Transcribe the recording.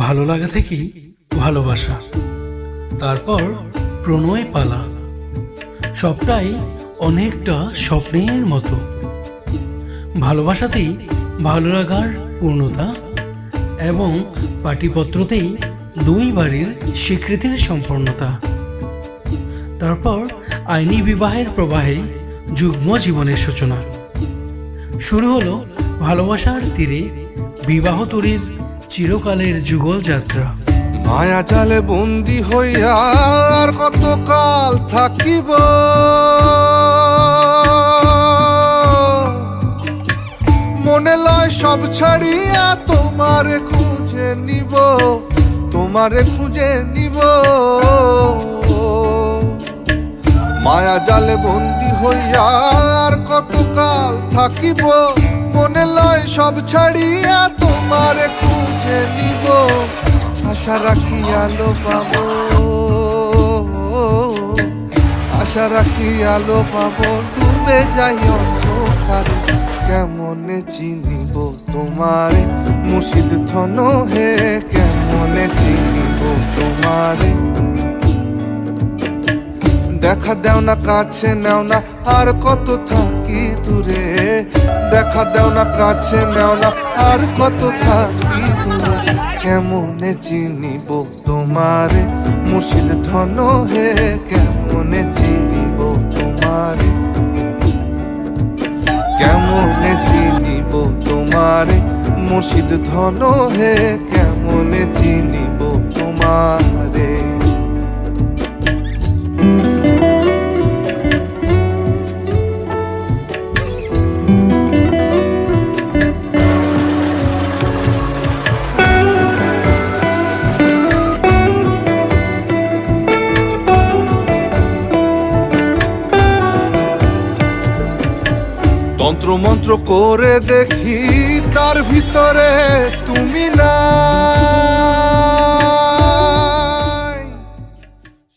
ভালো লাগা থেকেই ভালোবাসা, তারপর প্রণয় পালা। সবটাই অনেকটা স্বপ্নের মতো। ভালোবাসাতেই ভালো লাগার পূর্ণতা এবং পাটিপত্রতেই দুই বাড়ির স্বীকৃতির সম্পূর্ণতা। তারপর আইনি বিবাহের প্রবাহে যুগ্ম জীবনের সূচনা। শুরু হলো ভালোবাসার তীরে বিবাহ তরীর চিরকালের যুগল যাত্রা। মায়া জালে বন্দি হইয়া আর কতকাল থাকিব, মনে লয় সব ছাড়িয়া তোমারে খুঁজে নিব, তোমারে খুঁজে নিব। মায়া জালে বন্দি হইয়া আর কতকাল থাকিব, মনে লয় সব ছাড়িয়া তোমারে খুঁজে নিব। আশা রাখি আলো পাবো, আশা রাখি আলো পাবো, ডুবে যাই অন্ধকারে। কেমনে চিনিব তোমারে মুর্শিদ ধন হে, কেমনে চিনিব তোমারে। দেখা দেও না কাছে নেও না আর কত থাকি দূরে, দেখা দেও না কাছে নেও না আর কত থাকি দূরে। কেমনে চিনিব তোমারে মুর্শিদ ধন হে, কেমনে চিনিব তোমারে। কেমনে চিনিব তোমারে মুর্শিদ ধন হে, কেমনে চিনিব তোমারে। তন্ত্র মন্ত্র করে দেখি তার ভিতরে তুমি